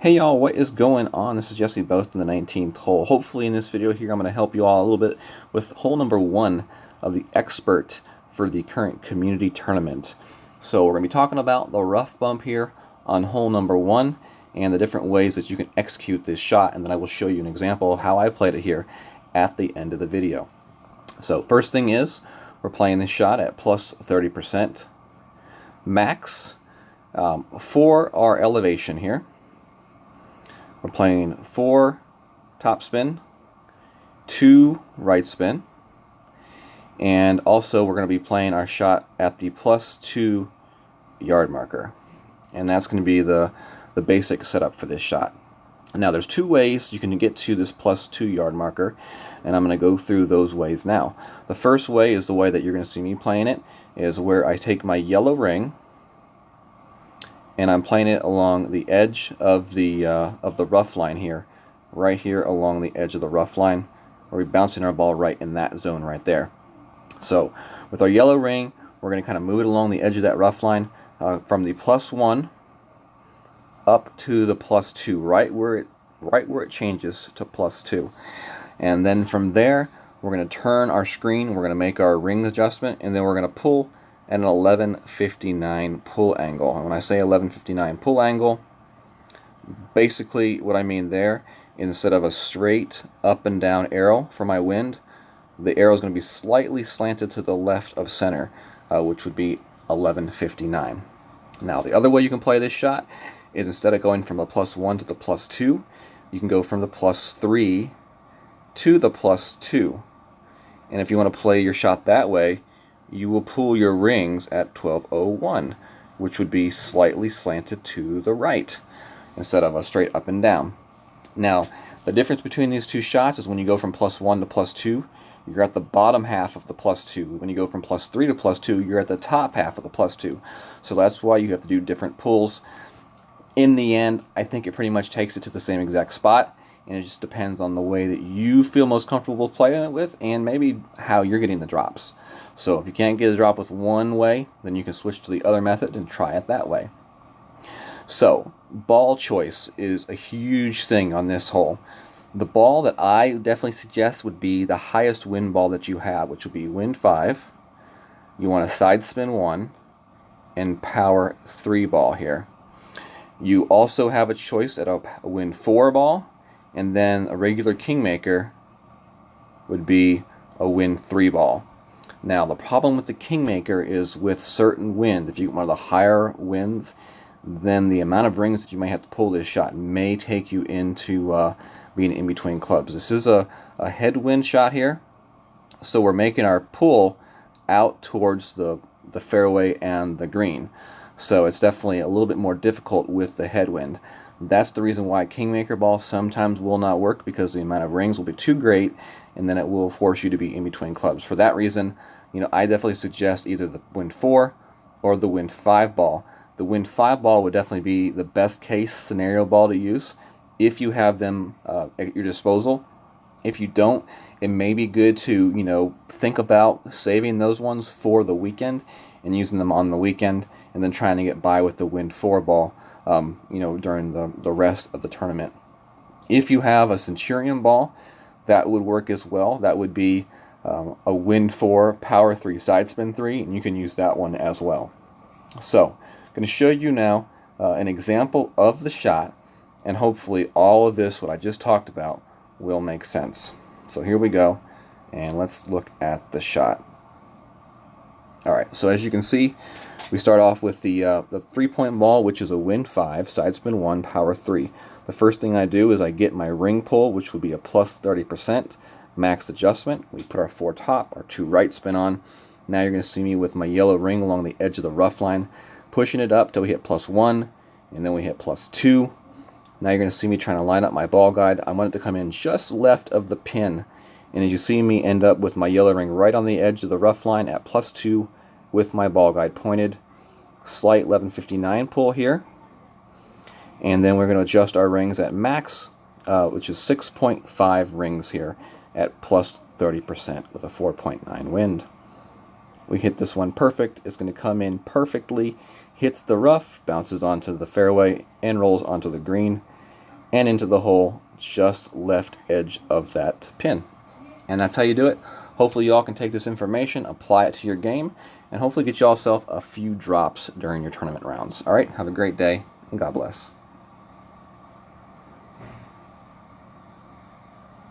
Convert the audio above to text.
Hey y'all, what is going on? This is Jesse Boast in the 19th hole. Hopefully in this video here I'm going to help you all a little bit with hole number 1 of the expert for the current community tournament. So we're going to be talking about the rough bump here on hole number 1 and the different ways that you can execute this shot, and then I will show you an example of how I played it here at the end of the video. So first thing is, we're playing this shot at plus 30% max for our elevation here. We're playing 4 top spin, 2 right spin, and also we're going to be playing our shot at the +2 yard marker. And that's going to be the basic setup for this shot. Now there's 2 ways you can get to this +2 yard marker, and I'm going to go through those ways now. The first way is the way that you're going to see me playing it, is where I take my yellow ring and I'm playing it along the edge of the rough line here, right here along the edge of the rough line, where we're bouncing our ball right in that zone right there. So with our yellow ring, we're going to kind of move it along the edge of that rough line from the +1 up to the +2, right where it changes to +2, and then from there we're going to turn our screen. We're going to make our ring adjustment, and then we're going to pull at an 11:59 pull angle. And when I say 11:59 pull angle, basically what I mean there, instead of a straight up and down arrow for my wind, the arrow is going to be slightly slanted to the left of center, which would be 11:59. Now the other way you can play this shot is, instead of going from the +1 to the +2, you can go from the +3 to the +2. And if you want to play your shot that way, you will pull your rings at 12:01, which would be slightly slanted to the right instead of a straight up and down. Now, the difference between these two shots is when you go from +1 to +2, you're at the bottom half of the +2. When you go from +3 to +2, you're at the top half of the +2. So that's why you have to do different pulls. In the end, I think it pretty much takes it to the same exact spot, and it just depends on the way that you feel most comfortable playing it with, and maybe how you're getting the drops. So if you can't get a drop with one way, then you can switch to the other method and try it that way. So ball choice is a huge thing on this hole. The ball that I definitely suggest would be the highest wind ball that you have, which would be wind 5. You want a side spin 1 and power 3 ball here. You also have a choice at a wind 4 ball, and then a regular Kingmaker would be a wind 3 ball. Now the problem with the Kingmaker is, with certain wind, if you get one of the higher winds, then the amount of rings that you may have to pull this shot may take you into being in between clubs. This is a headwind shot here, so we're making our pull out towards the fairway and the green. So it's definitely a little bit more difficult with the headwind. That's the reason why Kingmaker ball sometimes will not work, because the amount of rings will be too great, and then it will force you to be in between clubs. For that reason, I definitely suggest either the wind 4 or the wind 5 ball. The wind 5 ball would definitely be the best case scenario ball to use if you have them at your disposal. If you don't, it may be good to think about saving those ones for the weekend and using them on the weekend, and then trying to get by with the wind 4 ball during the rest of the tournament. If you have a Centurion ball, that would work as well. That would be a wind 4 power 3 side spin 3, and you can use that one as well. So I'm going to show you now an example of the shot, and hopefully all of this, what I just talked about, will make sense. So here we go, and let's look at the shot. Alright, so as you can see, we start off with the 3-point ball, which is a wind 5, side spin 1, power 3. The first thing I do is I get my ring pull, which would be a +30% max adjustment. We put our 4 top, our 2 right spin on. Now you're going to see me with my yellow ring along the edge of the rough line, pushing it up till we hit +1, and then we hit +2. Now you're going to see me trying to line up my ball guide. I want it to come in just left of the pin. And as you see me end up with my yellow ring right on the edge of the rough line at +2 with my ball guide pointed. Slight 11:59 pull here. And then we're going to adjust our rings at max, which is 6.5 rings here at +30% with a 4.9 wind. We hit this one perfect. It's going to come in perfectly, hits the rough, bounces onto the fairway, and rolls onto the green. and into the hole just left edge of that pin. And that's how you do it. Hopefully you all can take this information, apply it to your game, and hopefully get yourself a few drops during your tournament rounds. All right, have a great day, and God bless.